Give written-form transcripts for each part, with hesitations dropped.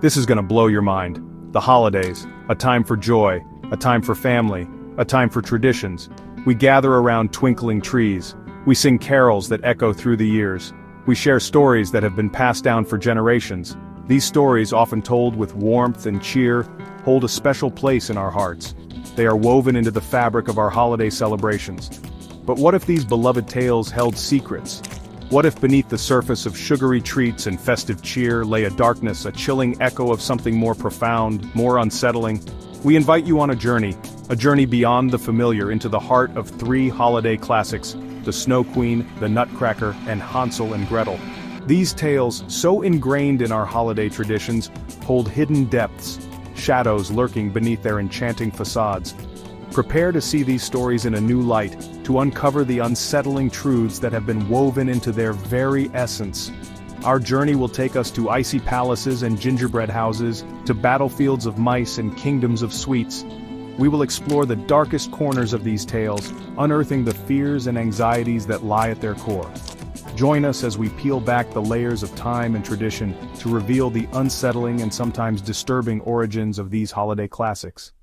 This is gonna blow your mind. The holidays, a time for joy, a time for family, a time for traditions. We gather around twinkling trees. We sing carols that echo through the years. We share stories that have been passed down for generations. These stories, often told with warmth and cheer, hold a special place in our hearts. They are woven into the fabric of our holiday celebrations. But what if these beloved tales held secrets? What if beneath the surface of sugary treats and festive cheer lay a darkness, a chilling echo of something more profound, more unsettling? We invite you on a journey beyond the familiar into the heart of three holiday classics: the Snow Queen, the Nutcracker, and Hansel and Gretel. These tales, so ingrained in our holiday traditions, hold hidden depths, shadows lurking beneath their enchanting facades. Prepare to see these stories in a new light, to uncover the unsettling truths that have been woven into their very essence. Our journey will take us to icy palaces and gingerbread houses, to battlefields of mice and kingdoms of sweets. We will explore the darkest corners of these tales, unearthing the fears and anxieties that lie at their core. Join us as we peel back the layers of time and tradition to reveal the unsettling and sometimes disturbing origins of these holiday classics.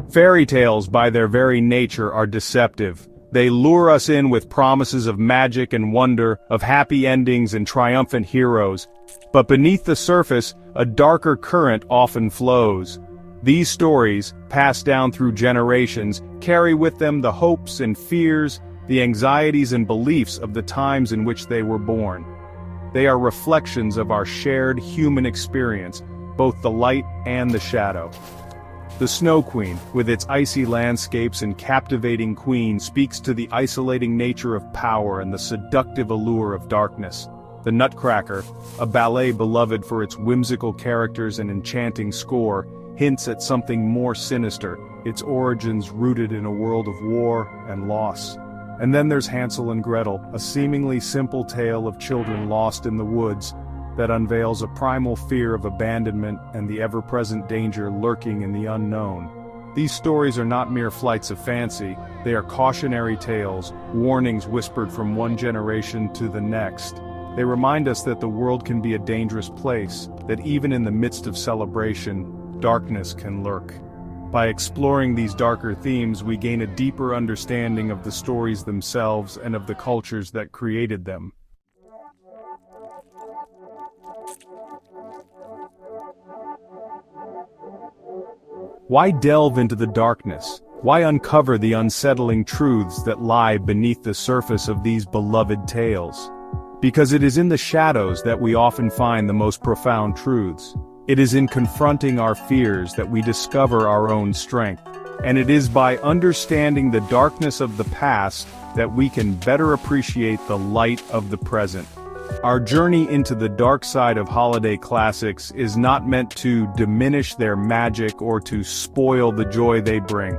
Fairy tales, by their very nature, are deceptive. They lure us in with promises of magic and wonder, of happy endings and triumphant heroes. But beneath the surface, a darker current often flows. These stories, passed down through generations, carry with them the hopes and fears, the anxieties and beliefs of the times in which they were born. They are reflections of our shared human experience, both the light and the shadow. The Snow Queen, with its icy landscapes and captivating queen, speaks to the isolating nature of power and the seductive allure of darkness. The Nutcracker, a ballet beloved for its whimsical characters and enchanting score, hints at something more sinister, its origins rooted in a world of war and loss. And then there's Hansel and Gretel, a seemingly simple tale of children lost in the woods, that unveils a primal fear of abandonment and the ever-present danger lurking in the unknown. These stories are not mere flights of fancy, they are cautionary tales, warnings whispered from one generation to the next. They remind us that the world can be a dangerous place, that even in the midst of celebration, darkness can lurk. By exploring these darker themes, we gain a deeper understanding of the stories themselves and of the cultures that created them. Why delve into the darkness? Why uncover the unsettling truths that lie beneath the surface of these beloved tales? Because it is in the shadows that we often find the most profound truths. It is in confronting our fears that we discover our own strength. And it is by understanding the darkness of the past that we can better appreciate the light of the present. Our journey into the dark side of holiday classics is not meant to diminish their magic or to spoil the joy they bring.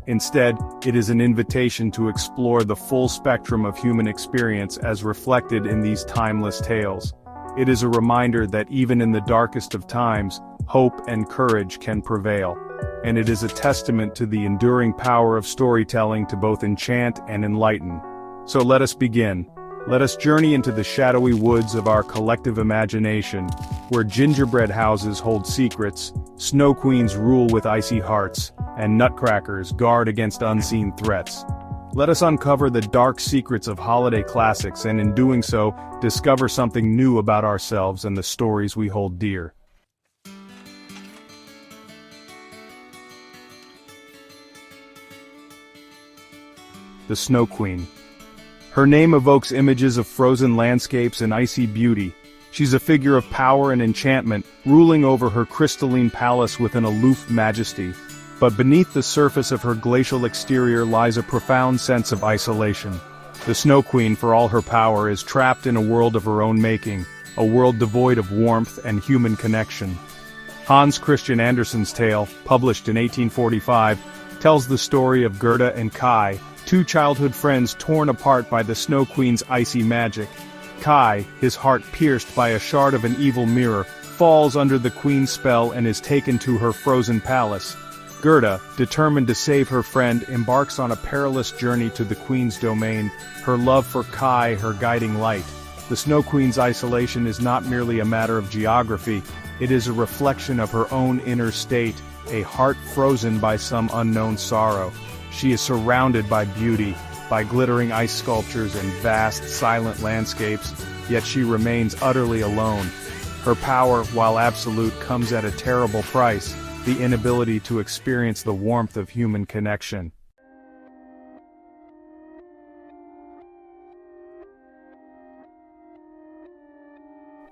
Instead, it is an invitation to explore the full spectrum of human experience as reflected in these timeless tales. It is a reminder that even in the darkest of times, hope and courage can prevail. And it is a testament to the enduring power of storytelling to both enchant and enlighten. So let us begin. Let us journey into the shadowy woods of our collective imagination, where gingerbread houses hold secrets, snow queens rule with icy hearts, and nutcrackers guard against unseen threats. Let us uncover the dark secrets of holiday classics and in doing so, discover something new about ourselves and the stories we hold dear. The Snow Queen. Her name evokes images of frozen landscapes and icy beauty. She's a figure of power and enchantment, ruling over her crystalline palace with an aloof majesty. But beneath the surface of her glacial exterior lies a profound sense of isolation. The Snow Queen, for all her power, is trapped in a world of her own making, a world devoid of warmth and human connection. Hans Christian Andersen's tale, published in 1845, tells the story of Gerda and Kai, two childhood friends torn apart by the Snow Queen's icy magic. Kai, his heart pierced by a shard of an evil mirror, falls under the Queen's spell and is taken to her frozen palace. Gerda, determined to save her friend, embarks on a perilous journey to the Queen's domain, her love for Kai her guiding light. The Snow Queen's isolation is not merely a matter of geography, it is a reflection of her own inner state, a heart frozen by some unknown sorrow. She is surrounded by beauty, by glittering ice sculptures and vast, silent landscapes, yet she remains utterly alone. Her power, while absolute, comes at a terrible price, the inability to experience the warmth of human connection.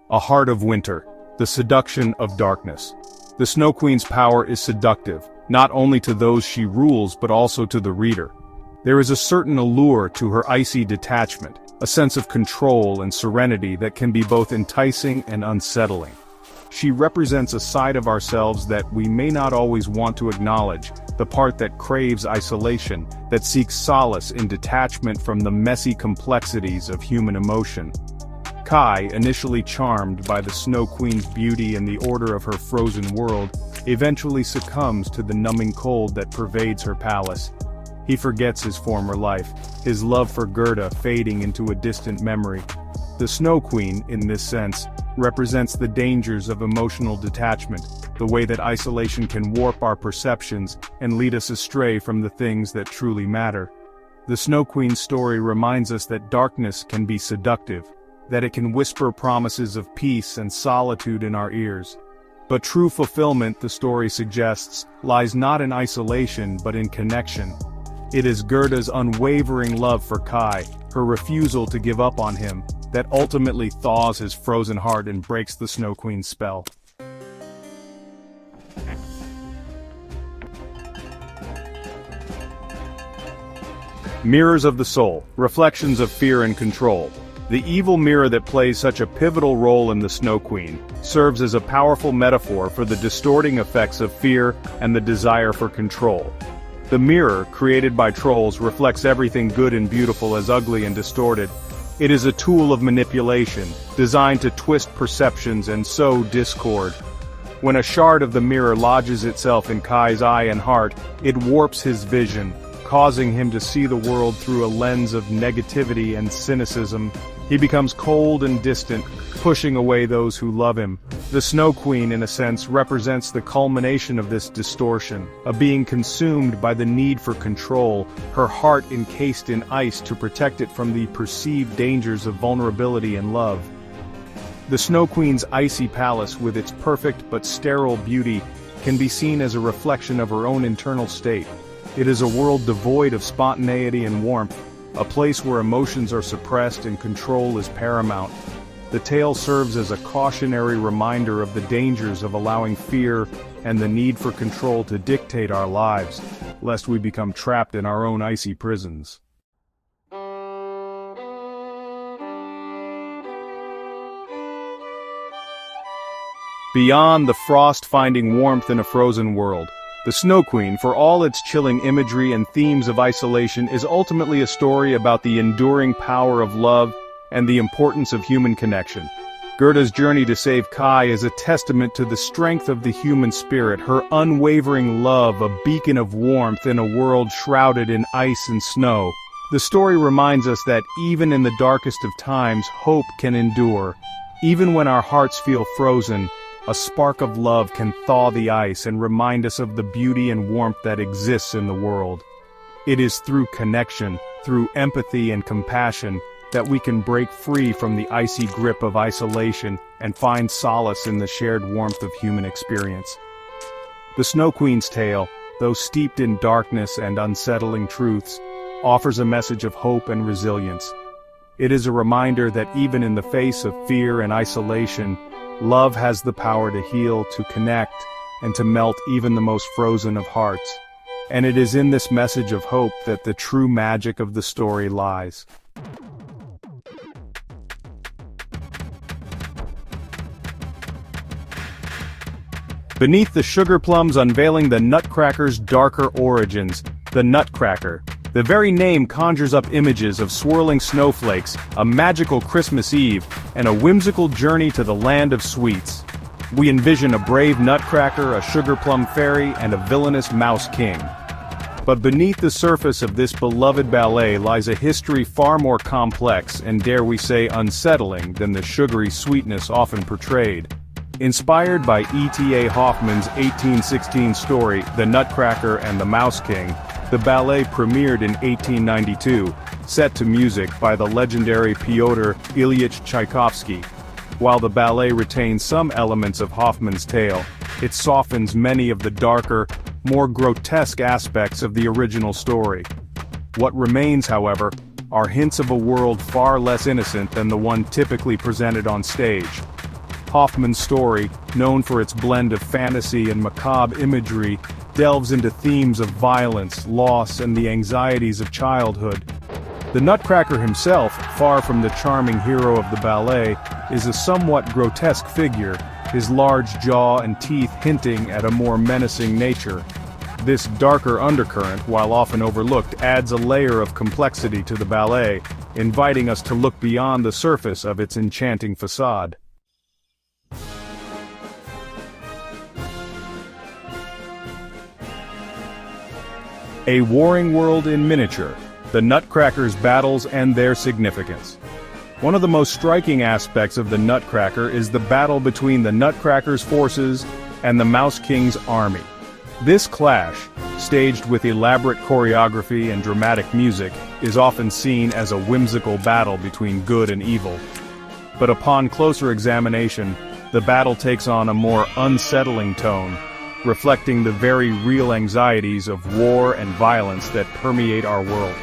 A Heart of Winter, the Seduction of Darkness. The Snow Queen's power is seductive, not only to those she rules but also to the reader. There is a certain allure to her icy detachment, a sense of control and serenity that can be both enticing and unsettling. She represents a side of ourselves that we may not always want to acknowledge, the part that craves isolation, that seeks solace in detachment from the messy complexities of human emotion. Kai, initially charmed by the Snow Queen's beauty and the order of her frozen world, eventually succumbs to the numbing cold that pervades her palace. He forgets his former life, his love for Gerda fading into a distant memory. The Snow Queen, in this sense, represents the dangers of emotional detachment, the way that isolation can warp our perceptions and lead us astray from the things that truly matter. The Snow Queen's story reminds us that darkness can be seductive, that it can whisper promises of peace and solitude in our ears. But true fulfillment, the story suggests, lies not in isolation but in connection. It is Gerda's unwavering love for Kai, her refusal to give up on him, that ultimately thaws his frozen heart and breaks the Snow Queen's spell. Mirrors of the Soul, Reflections of Fear and Control. The evil mirror that plays such a pivotal role in the Snow Queen serves as a powerful metaphor for the distorting effects of fear and the desire for control. The mirror, created by trolls, reflects everything good and beautiful as ugly and distorted. It is a tool of manipulation, designed to twist perceptions and sow discord. When a shard of the mirror lodges itself in Kai's eye and heart, it warps his vision, causing him to see the world through a lens of negativity and cynicism. He becomes cold and distant, pushing away those who love him. The Snow Queen, in a sense, represents the culmination of this distortion, a being consumed by the need for control, her heart encased in ice to protect it from the perceived dangers of vulnerability and love. The Snow Queen's icy palace, with its perfect but sterile beauty, can be seen as a reflection of her own internal state. It is a world devoid of spontaneity and warmth, a place where emotions are suppressed and control is paramount. The tale serves as a cautionary reminder of the dangers of allowing fear and the need for control to dictate our lives, lest we become trapped in our own icy prisons. Beyond the frost finding warmth in a frozen world, the Snow Queen, for all its chilling imagery and themes of isolation, is ultimately a story about the enduring power of love and the importance of human connection. Gerda's journey to save Kai is a testament to the strength of the human spirit, her unwavering love, a beacon of warmth in a world shrouded in ice and snow. The story reminds us that even in the darkest of times, hope can endure. Even when our hearts feel frozen, a spark of love can thaw the ice and remind us of the beauty and warmth that exists in the world. It is through connection, through empathy and compassion, that we can break free from the icy grip of isolation and find solace in the shared warmth of human experience. The Snow Queen's tale, though steeped in darkness and unsettling truths, offers a message of hope and resilience. It is a reminder that even in the face of fear and isolation, love has the power to heal, to connect, and to melt even the most frozen of hearts. And it is in this message of hope that the true magic of the story lies. Beneath the Sugar Plums, unveiling the Nutcracker's darker origins, the Nutcracker. The very name conjures up images of swirling snowflakes, a magical Christmas Eve, and a whimsical journey to the land of sweets. We envision a brave Nutcracker, a sugar plum fairy, and a villainous mouse king. But beneath the surface of this beloved ballet lies a history far more complex and, dare we say, unsettling than the sugary sweetness often portrayed. Inspired by E.T.A. Hoffmann's 1816 story, The Nutcracker and the Mouse King, the ballet premiered in 1892, set to music by the legendary Pyotr Ilyich Tchaikovsky. While the ballet retains some elements of Hoffmann's tale, it softens many of the darker, more grotesque aspects of the original story. What remains, however, are hints of a world far less innocent than the one typically presented on stage. Hoffmann's story, known for its blend of fantasy and macabre imagery, delves into themes of violence, loss, and the anxieties of childhood. The Nutcracker himself, far from the charming hero of the ballet, is a somewhat grotesque figure, his large jaw and teeth hinting at a more menacing nature. This darker undercurrent, while often overlooked, adds a layer of complexity to the ballet, inviting us to look beyond the surface of its enchanting facade. A warring world in miniature, the Nutcracker's battles and their significance. One of the most striking aspects of the Nutcracker is the battle between the Nutcracker's forces and the Mouse King's army. This clash, staged with elaborate choreography and dramatic music, is often seen as a whimsical battle between good and evil. But upon closer examination, the battle takes on a more unsettling tone, reflecting the very real anxieties of war and violence that permeate our world.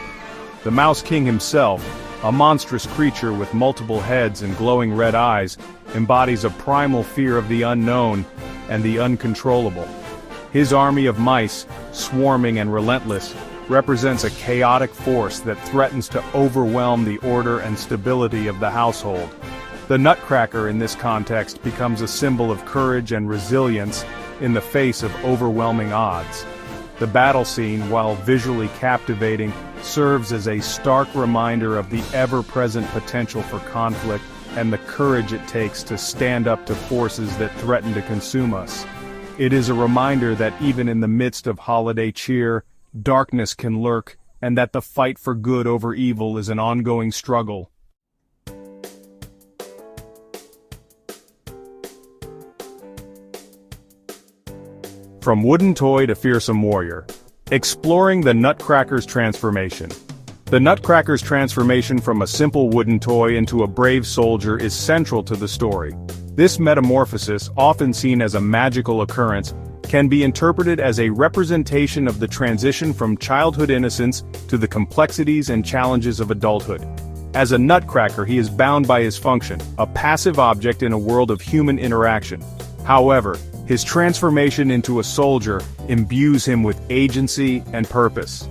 The Mouse King himself, a monstrous creature with multiple heads and glowing red eyes, embodies a primal fear of the unknown and the uncontrollable. His army of mice, swarming and relentless, represents a chaotic force that threatens to overwhelm the order and stability of the household. The Nutcracker in this context becomes a symbol of courage and resilience in the face of overwhelming odds. The battle scene, while visually captivating, serves as a stark reminder of the ever-present potential for conflict and the courage it takes to stand up to forces that threaten to consume us. It is a reminder that even in the midst of holiday cheer, darkness can lurk, and that the fight for good over evil is an ongoing struggle. From wooden toy to fearsome warrior. Exploring the Nutcracker's transformation. The Nutcracker's transformation from a simple wooden toy into a brave soldier is central to the story. This metamorphosis, often seen as a magical occurrence, can be interpreted as a representation of the transition from childhood innocence to the complexities and challenges of adulthood. As a Nutcracker, he is bound by his function, a passive object in a world of human interaction. However, his transformation into a soldier imbues him with agency and purpose.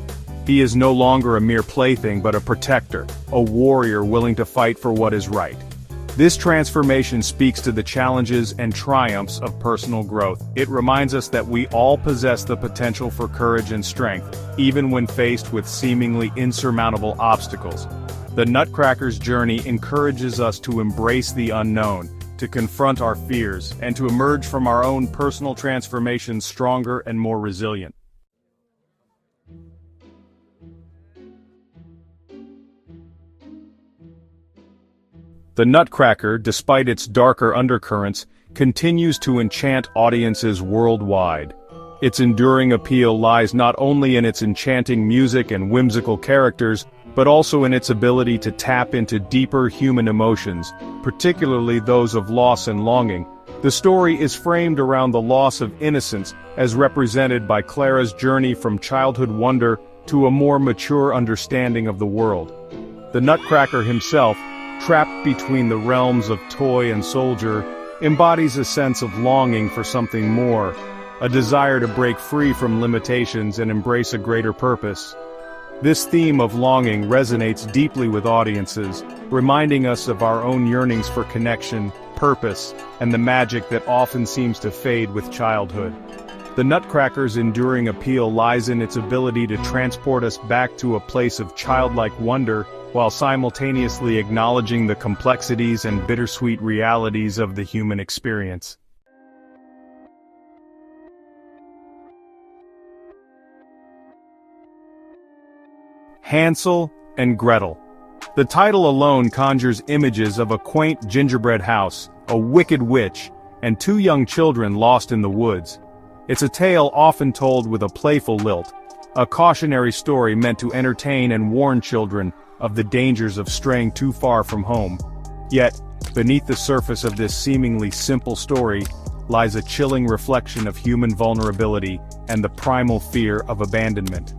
He is no longer a mere plaything but a protector, a warrior willing to fight for what is right. This transformation speaks to the challenges and triumphs of personal growth. It reminds us that we all possess the potential for courage and strength, even when faced with seemingly insurmountable obstacles. The Nutcracker's journey encourages us to embrace the unknown, to confront our fears, and to emerge from our own personal transformations stronger and more resilient. The Nutcracker, despite its darker undercurrents, continues to enchant audiences worldwide. Its enduring appeal lies not only in its enchanting music and whimsical characters, but also in its ability to tap into deeper human emotions, particularly those of loss and longing. The story is framed around the loss of innocence, as represented by Clara's journey from childhood wonder to a more mature understanding of the world. The Nutcracker himself, trapped between the realms of toy and soldier, embodies a sense of longing for something more, a desire to break free from limitations and embrace a greater purpose. This theme of longing resonates deeply with audiences, reminding us of our own yearnings for connection, purpose, and the magic that often seems to fade with childhood. The Nutcracker's enduring appeal lies in its ability to transport us back to a place of childlike wonder, while simultaneously acknowledging the complexities and bittersweet realities of the human experience. Hansel and Gretel. The title alone conjures images of a quaint gingerbread house, a wicked witch, and two young children lost in the woods. It's a tale often told with a playful lilt, a cautionary story meant to entertain and warn children of the dangers of straying too far from home. Yet, beneath the surface of this seemingly simple story, lies a chilling reflection of human vulnerability and the primal fear of abandonment.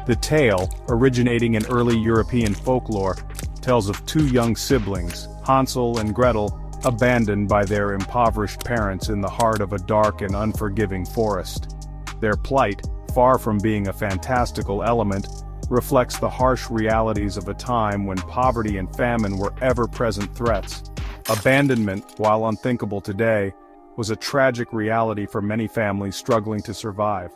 The tale, originating in early European folklore, tells of two young siblings, Hansel and Gretel, abandoned by their impoverished parents in the heart of a dark and unforgiving forest. Their plight, far from being a fantastical element, reflects the harsh realities of a time when poverty and famine were ever-present threats. Abandonment, while unthinkable today, was a tragic reality for many families struggling to survive.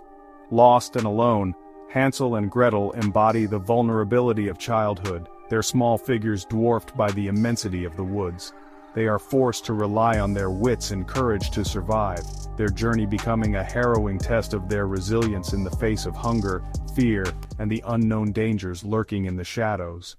Lost and alone, Hansel and Gretel embody the vulnerability of childhood, their small figures dwarfed by the immensity of the woods. They are forced to rely on their wits and courage to survive, their journey becoming a harrowing test of their resilience in the face of hunger, fear, and the unknown dangers lurking in the shadows.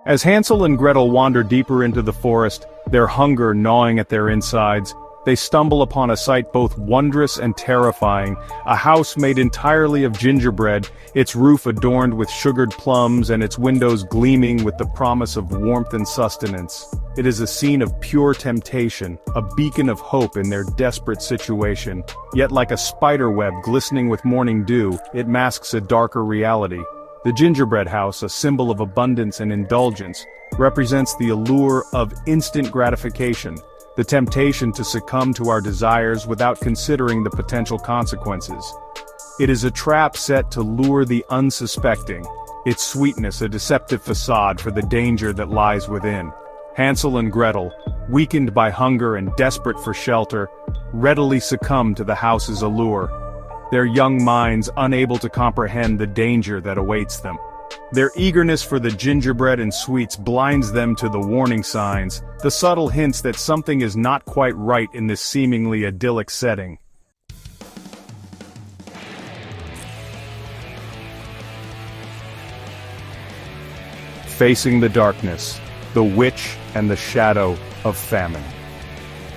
As Hansel and Gretel wander deeper into the forest, their hunger gnawing at their insides, they stumble upon a sight both wondrous and terrifying, a house made entirely of gingerbread, its roof adorned with sugared plums and its windows gleaming with the promise of warmth and sustenance. It is a scene of pure temptation, a beacon of hope in their desperate situation, yet like a spiderweb glistening with morning dew, it masks a darker reality. The gingerbread house, a symbol of abundance and indulgence, represents the allure of instant gratification, the temptation to succumb to our desires without considering the potential consequences. It is a trap set to lure the unsuspecting, its sweetness a deceptive facade for the danger that lies within. Hansel and Gretel, weakened by hunger and desperate for shelter, readily succumb to the house's allure, their young minds unable to comprehend the danger that awaits them. Their eagerness for the gingerbread and sweets blinds them to the warning signs, the subtle hints that something is not quite right in this seemingly idyllic setting. Facing the darkness, the witch and the shadow of famine.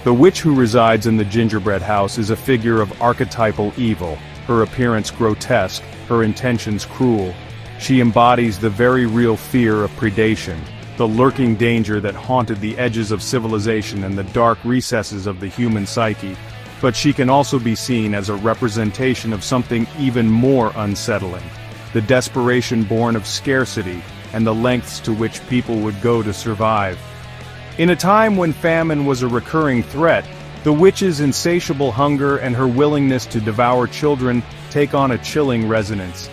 The witch who resides in the gingerbread house is a figure of archetypal evil, her appearance grotesque, her intentions cruel. She embodies the very real fear of predation, the lurking danger that haunted the edges of civilization and the dark recesses of the human psyche. But she can also be seen as a representation of something even more unsettling, the desperation born of scarcity and the lengths to which people would go to survive. In a time when famine was a recurring threat, the witch's insatiable hunger and her willingness to devour children take on a chilling resonance.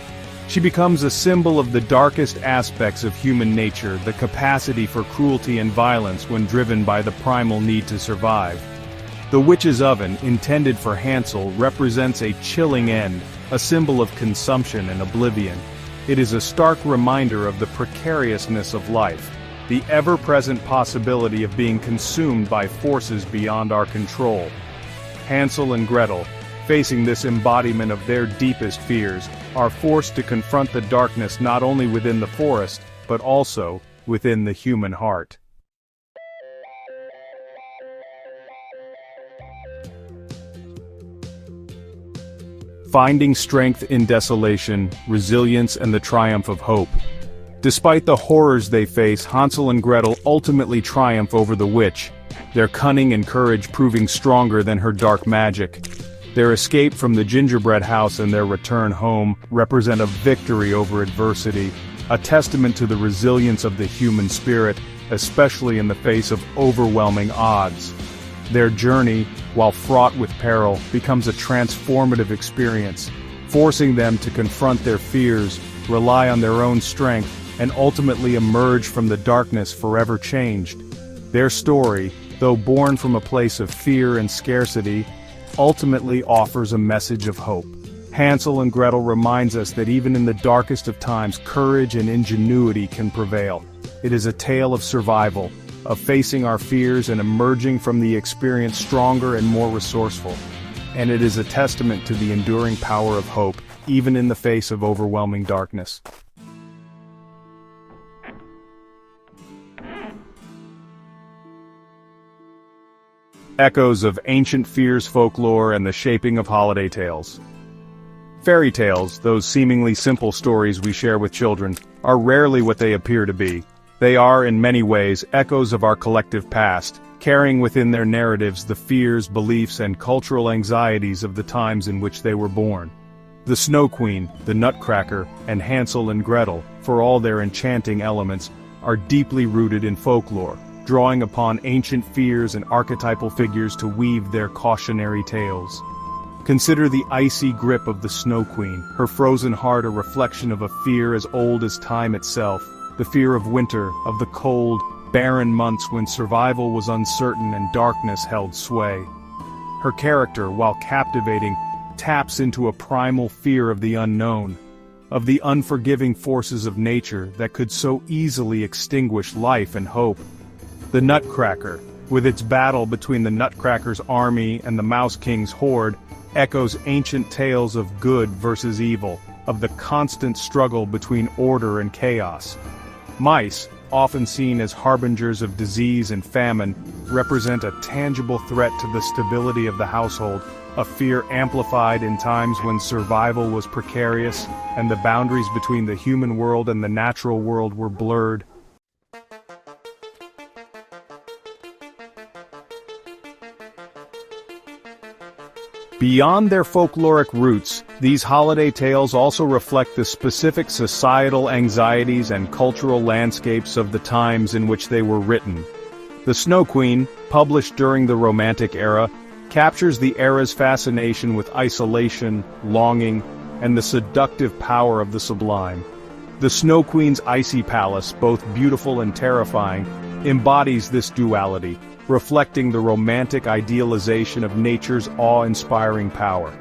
She becomes a symbol of the darkest aspects of human nature, the capacity for cruelty and violence when driven by the primal need to survive. The witch's oven, intended for Hansel, represents a chilling end, a symbol of consumption and oblivion. It is a stark reminder of the precariousness of life, the ever-present possibility of being consumed by forces beyond our control. Hansel and Gretel, facing this embodiment of their deepest fears, are forced to confront the darkness not only within the forest, but also within the human heart. Finding strength in desolation, resilience and the triumph of hope. Despite the horrors they face, Hansel and Gretel ultimately triumph over the witch, their cunning and courage proving stronger than her dark magic. Their escape from the gingerbread house and their return home represent a victory over adversity, a testament to the resilience of the human spirit, especially in the face of overwhelming odds. Their journey, while fraught with peril, becomes a transformative experience, forcing them to confront their fears, rely on their own strength, and ultimately emerge from the darkness forever changed. Their story, though born from a place of fear and scarcity, ultimately offers a message of hope. Hansel and Gretel reminds us that even in the darkest of times, courage and ingenuity can prevail. It is a tale of survival, of facing our fears and emerging from the experience stronger and more resourceful. and it is a testament to the enduring power of hope, even in the face of overwhelming darkness. Echoes of ancient fears, folklore, and the shaping of holiday tales. Fairy tales, those seemingly simple stories we share with children, are rarely what they appear to be. They are, in many ways, echoes of our collective past, carrying within their narratives the fears, beliefs, and cultural anxieties of the times in which they were born. The Snow Queen, the Nutcracker, and Hansel and Gretel, for all their enchanting elements, are deeply rooted in folklore, drawing upon ancient fears and archetypal figures to weave their cautionary tales. Consider the icy grip of the Snow Queen, her frozen heart a reflection of a fear as old as time itself, the fear of winter, of the cold, barren months when survival was uncertain and darkness held sway. Her character, while captivating, taps into a primal fear of the unknown, of the unforgiving forces of nature that could so easily extinguish life and hope. The Nutcracker, with its battle between the Nutcracker's army and the Mouse King's horde, echoes ancient tales of good versus evil, of the constant struggle between order and chaos. Mice, often seen as harbingers of disease and famine, represent a tangible threat to the stability of the household, a fear amplified in times when survival was precarious and the boundaries between the human world and the natural world were blurred. Beyond their folkloric roots, these holiday tales also reflect the specific societal anxieties and cultural landscapes of the times in which they were written. The Snow Queen, published during the Romantic era, captures the era's fascination with isolation, longing, and the seductive power of the sublime. The Snow Queen's icy palace, both beautiful and terrifying, embodies this duality, reflecting the romantic idealization of nature's awe-inspiring power.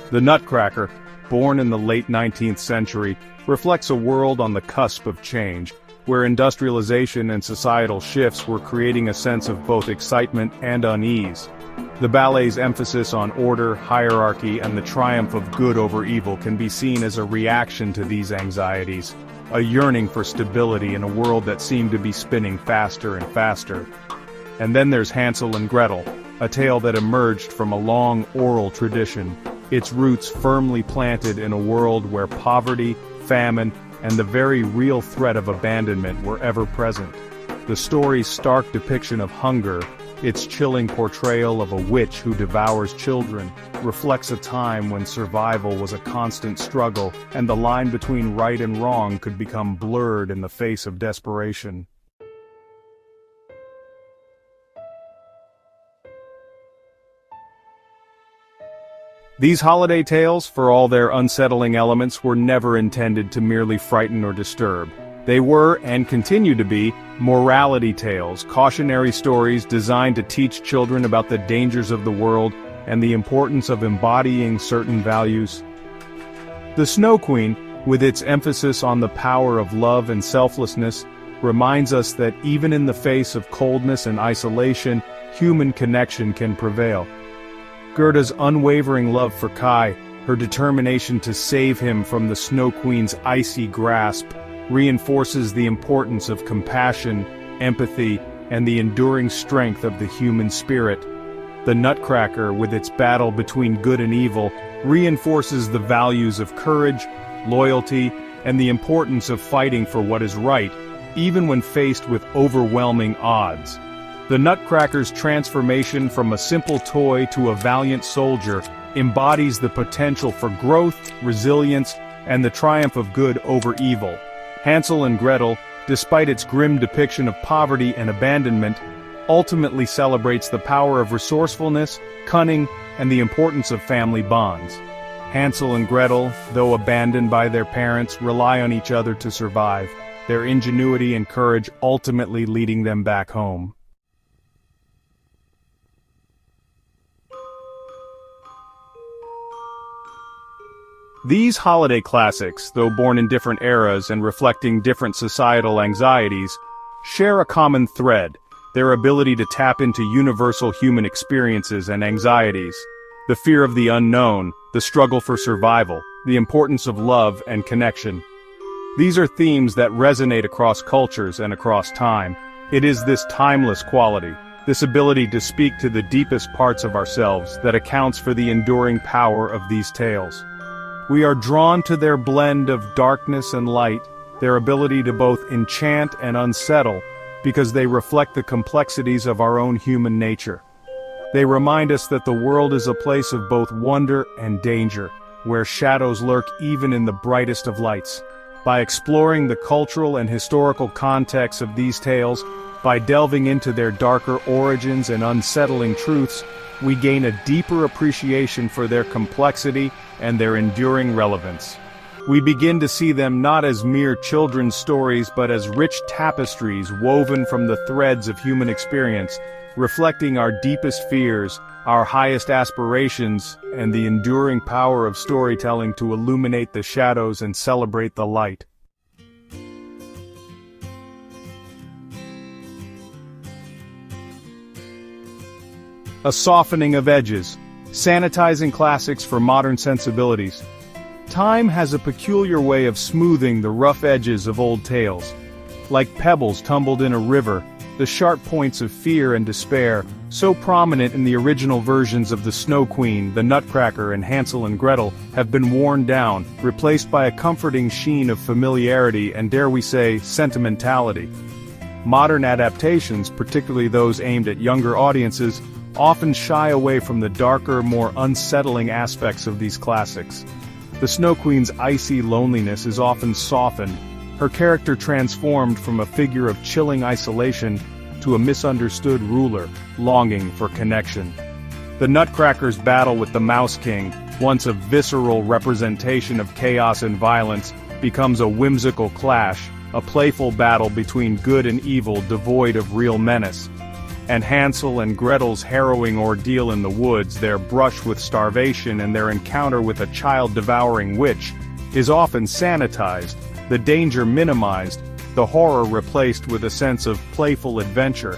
The Nutcracker, born in the late 19th century, reflects a world on the cusp of change, where industrialization and societal shifts were creating a sense of both excitement and unease. The ballet's emphasis on order, hierarchy, and the triumph of good over evil can be seen as a reaction to these anxieties, a yearning for stability in a world that seemed to be spinning faster and faster. And then there's Hansel and Gretel, a tale that emerged from a long oral tradition, its roots firmly planted in a world where poverty, famine, and the very real threat of abandonment were ever present. The story's stark depiction of hunger, its chilling portrayal of a witch who devours children, reflects a time when survival was a constant struggle and the line between right and wrong could become blurred in the face of desperation. These holiday tales, for all their unsettling elements, were never intended to merely frighten or disturb. They were, and continue to be, morality tales, cautionary stories designed to teach children about the dangers of the world and the importance of embodying certain values. The Snow Queen, with its emphasis on the power of love and selflessness, reminds us that even in the face of coldness and isolation, human connection can prevail. Gerda's unwavering love for Kai, her determination to save him from the Snow Queen's icy grasp, reinforces the importance of compassion, empathy, and the enduring strength of the human spirit. The Nutcracker, with its battle between good and evil, reinforces the values of courage, loyalty, and the importance of fighting for what is right, even when faced with overwhelming odds. The Nutcracker's transformation from a simple toy to a valiant soldier embodies the potential for growth, resilience, and the triumph of good over evil. Hansel and Gretel, despite its grim depiction of poverty and abandonment, ultimately celebrates the power of resourcefulness, cunning, and the importance of family bonds. Hansel and Gretel, though abandoned by their parents, rely on each other to survive, their ingenuity and courage ultimately leading them back home. These holiday classics, though born in different eras and reflecting different societal anxieties, share a common thread: their ability to tap into universal human experiences and anxieties. The fear of the unknown, the struggle for survival, the importance of love and connection. These are themes that resonate across cultures and across time. It is this timeless quality, this ability to speak to the deepest parts of ourselves, that accounts for the enduring power of these tales. We are drawn to their blend of darkness and light, their ability to both enchant and unsettle, because they reflect the complexities of our own human nature. They remind us that the world is a place of both wonder and danger, where shadows lurk even in the brightest of lights. By exploring the cultural and historical context of these tales, by delving into their darker origins and unsettling truths, we gain a deeper appreciation for their complexity and their enduring relevance. We begin to see them not as mere children's stories but as rich tapestries woven from the threads of human experience, reflecting our deepest fears, our highest aspirations, and the enduring power of storytelling to illuminate the shadows and celebrate the light. A softening of edges, sanitizing classics for modern sensibilities. Time has a peculiar way of smoothing the rough edges of old tales. Like pebbles tumbled in a river, the sharp points of fear and despair, so prominent in the original versions of the Snow Queen, the Nutcracker, and Hansel and Gretel, have been worn down, replaced by a comforting sheen of familiarity and, dare we say, sentimentality. Modern adaptations, particularly those aimed at younger audiences, often shy away from the darker, more unsettling aspects of these classics. The Snow Queen's icy loneliness is often softened, her character transformed from a figure of chilling isolation to a misunderstood ruler, longing for connection. The Nutcracker's battle with the Mouse King, once a visceral representation of chaos and violence, becomes a whimsical clash, a playful battle between good and evil devoid of real menace. And Hansel and Gretel's harrowing ordeal in the woods, their brush with starvation and their encounter with a child-devouring witch, is often sanitized, the danger minimized, the horror replaced with a sense of playful adventure.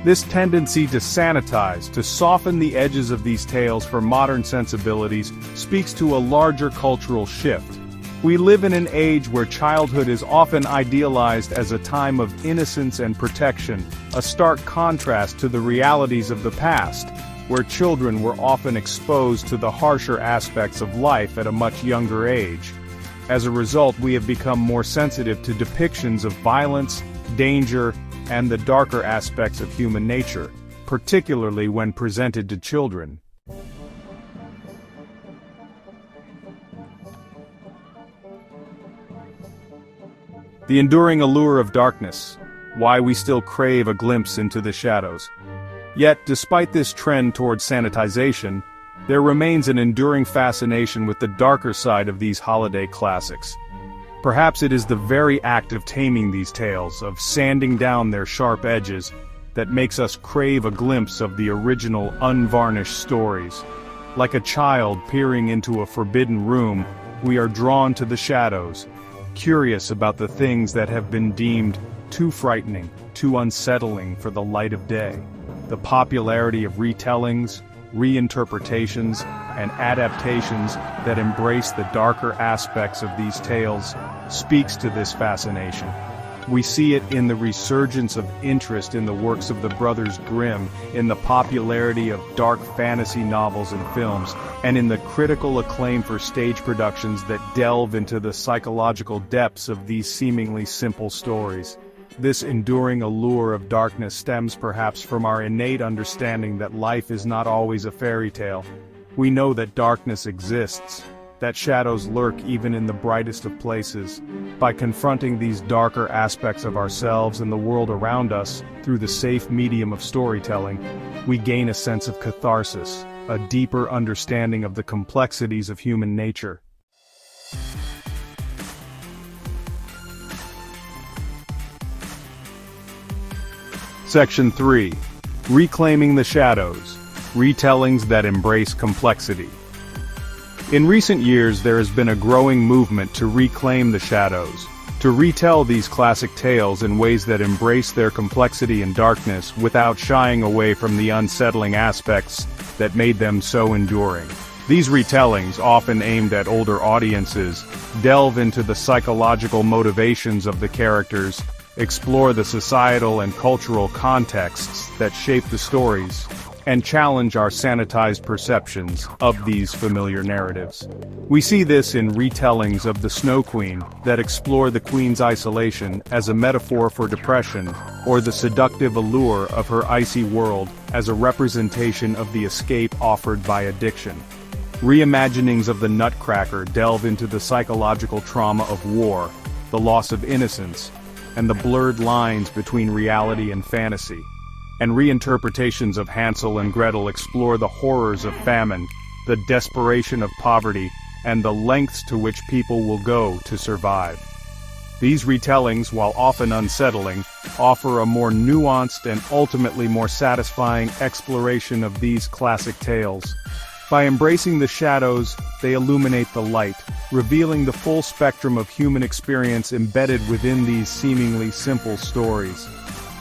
This tendency to sanitize, to soften the edges of these tales for modern sensibilities, speaks to a larger cultural shift. We live in an age where childhood is often idealized as a time of innocence and protection, a stark contrast to the realities of the past, where children were often exposed to the harsher aspects of life at a much younger age. As a result, we have become more sensitive to depictions of violence, danger, and the darker aspects of human nature, particularly when presented to children. The enduring allure of darkness, why we still crave a glimpse into the shadows. Yet, despite this trend toward sanitization, there remains an enduring fascination with the darker side of these holiday classics. Perhaps it is the very act of taming these tales, of sanding down their sharp edges, that makes us crave a glimpse of the original unvarnished stories. Like a child peering into a forbidden room, we are drawn to the shadows, curious about the things that have been deemed too frightening, too unsettling for the light of day. The popularity of retellings, reinterpretations, and adaptations that embrace the darker aspects of these tales speaks to this fascination. We see it in the resurgence of interest in the works of the brothers Grimm, in the popularity of dark fantasy novels and films, and in the critical acclaim for stage productions that delve into the psychological depths of these seemingly simple stories. This enduring allure of darkness stems perhaps from our innate understanding that life is not always a fairy tale. We know that darkness exists, that shadows lurk even in the brightest of places. By confronting these darker aspects of ourselves and the world around us through the safe medium of storytelling, we gain a sense of catharsis, a deeper understanding of the complexities of human nature. Section 3. Reclaiming the Shadows. Retellings that embrace complexity. In recent years there has been a growing movement to reclaim the shadows, to retell these classic tales in ways that embrace their complexity and darkness without shying away from the unsettling aspects that made them so enduring. These retellings, often aimed at older audiences, delve into the psychological motivations of the characters, explore the societal and cultural contexts that shape the stories, and challenge our sanitized perceptions of these familiar narratives. We see this in retellings of the Snow Queen that explore the queen's isolation as a metaphor for depression, or the seductive allure of her icy world as a representation of the escape offered by addiction. Reimaginings of the Nutcracker delve into the psychological trauma of war, the loss of innocence, and the blurred lines between reality and fantasy. And reinterpretations of Hansel and Gretel explore the horrors of famine, the desperation of poverty, and the lengths to which people will go to survive. These retellings, while often unsettling, offer a more nuanced and ultimately more satisfying exploration of these classic tales. By embracing the shadows, they illuminate the light, revealing the full spectrum of human experience embedded within these seemingly simple stories.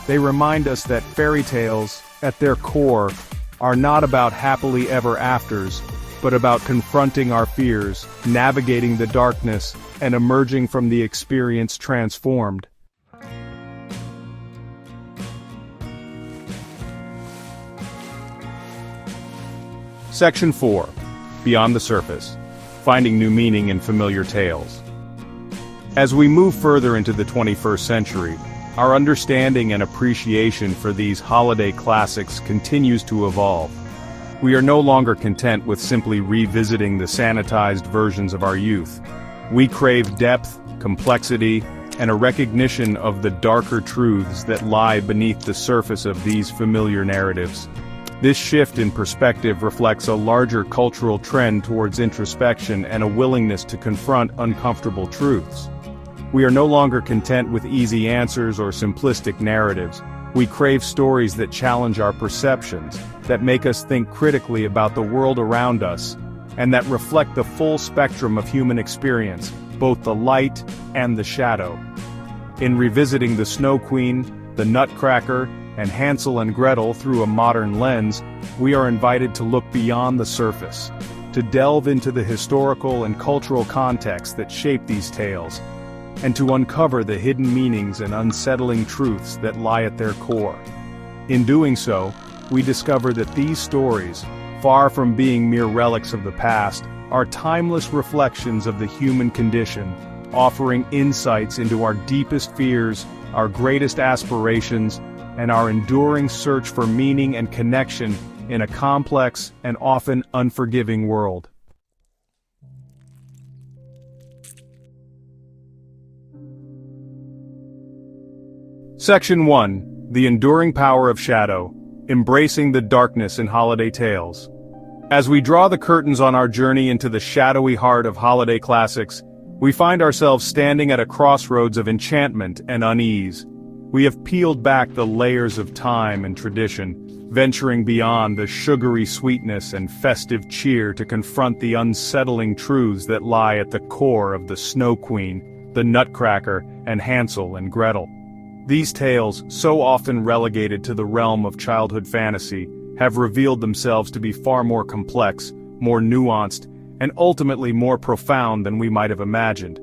They remind us that fairy tales, at their core, are not about happily ever afters, but about confronting our fears, navigating the darkness, and emerging from the experience transformed. Section 4. Beyond the Surface. Finding New Meaning in Familiar Tales. As we move further into the 21st century, our understanding and appreciation for these holiday classics continues to evolve. We are no longer content with simply revisiting the sanitized versions of our youth. We crave depth, complexity, and a recognition of the darker truths that lie beneath the surface of these familiar narratives. This shift in perspective reflects a larger cultural trend towards introspection and a willingness to confront uncomfortable truths. We are no longer content with easy answers or simplistic narratives. We crave stories that challenge our perceptions, that make us think critically about the world around us, and that reflect the full spectrum of human experience, both the light and the shadow. In revisiting the Snow Queen, the Nutcracker, and Hansel and Gretel through a modern lens, we are invited to look beyond the surface, to delve into the historical and cultural context that shape these tales, and to uncover the hidden meanings and unsettling truths that lie at their core. In doing so, we discover that these stories, far from being mere relics of the past, are timeless reflections of the human condition, offering insights into our deepest fears, our greatest aspirations, and our enduring search for meaning and connection in a complex and often unforgiving world. Section 1. The Enduring Power of Shadow. Embracing the Darkness in Holiday Tales. As we draw the curtains on our journey into the shadowy heart of holiday classics, we find ourselves standing at a crossroads of enchantment and unease. We have peeled back the layers of time and tradition, venturing beyond the sugary sweetness and festive cheer to confront the unsettling truths that lie at the core of the Snow Queen, the Nutcracker, and Hansel and Gretel. These tales, so often relegated to the realm of childhood fantasy, have revealed themselves to be far more complex, more nuanced, and ultimately more profound than we might have imagined.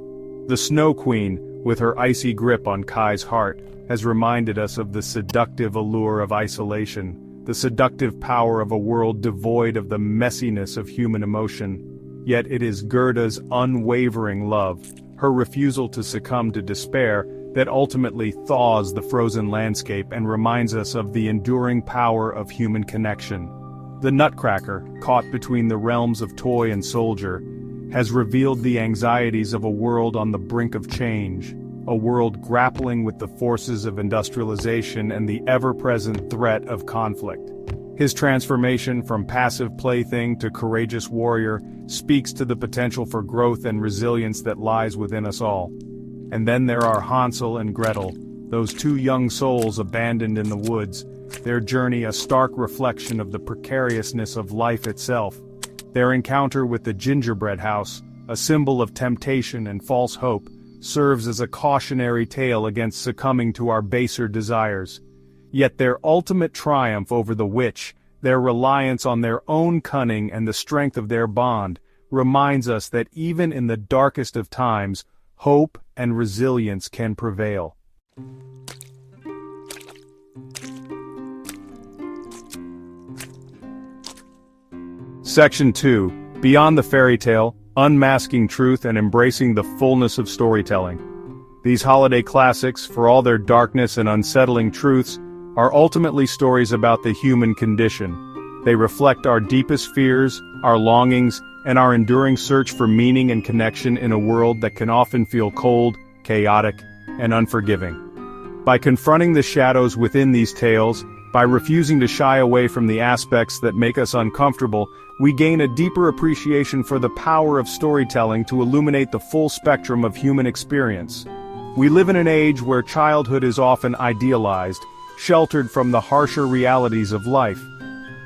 The Snow Queen, with her icy grip on Kai's heart, has reminded us of the seductive allure of isolation, the seductive power of a world devoid of the messiness of human emotion. Yet it is Gerda's unwavering love, her refusal to succumb to despair, that ultimately thaws the frozen landscape and reminds us of the enduring power of human connection. The Nutcracker, caught between the realms of toy and soldier, has revealed the anxieties of a world on the brink of change, a world grappling with the forces of industrialization and the ever-present threat of conflict. His transformation from passive plaything to courageous warrior speaks to the potential for growth and resilience that lies within us all. And then there are Hansel and Gretel, those two young souls abandoned in the woods, their journey a stark reflection of the precariousness of life itself. Their encounter with the gingerbread house, a symbol of temptation and false hope, serves as a cautionary tale against succumbing to our baser desires. Yet their ultimate triumph over the witch, Their reliance on their own cunning and the strength of their bond reminds us that even in the darkest of times, hope and resilience can prevail. Section 2. Beyond the fairy tale, unmasking truth and embracing the fullness of storytelling. These holiday classics, for all their darkness and unsettling truths, are ultimately stories about the human condition. They reflect our deepest fears, our longings, and our enduring search for meaning and connection in a world that can often feel cold, chaotic, and unforgiving. By confronting the shadows within these tales, by refusing to shy away from the aspects that make us uncomfortable, we gain a deeper appreciation for the power of storytelling to illuminate the full spectrum of human experience. We live in an age where childhood is often idealized, sheltered from the harsher realities of life.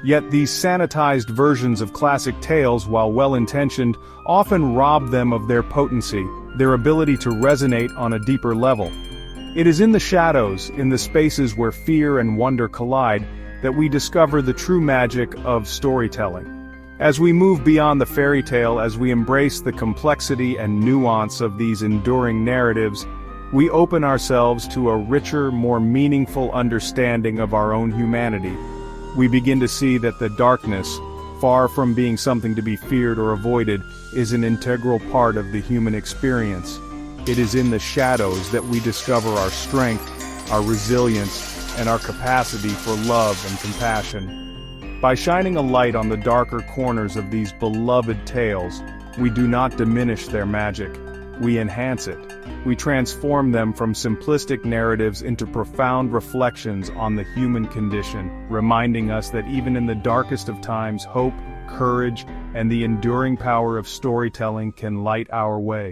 Yet these sanitized versions of classic tales, while well-intentioned, often rob them of their potency, their ability to resonate on a deeper level. It is in the shadows, in the spaces where fear and wonder collide, that we discover the true magic of storytelling. As we move beyond the fairy tale, as we embrace the complexity and nuance of these enduring narratives, we open ourselves to a richer, more meaningful understanding of our own humanity. We begin to see that the darkness, far from being something to be feared or avoided, is an integral part of the human experience. It is in the shadows that we discover our strength, our resilience, and our capacity for love and compassion. By shining a light on the darker corners of these beloved tales, we do not diminish their magic. We enhance it. We transform them from simplistic narratives into profound reflections on the human condition, reminding us that even in the darkest of times, hope, courage, and the enduring power of storytelling can light our way.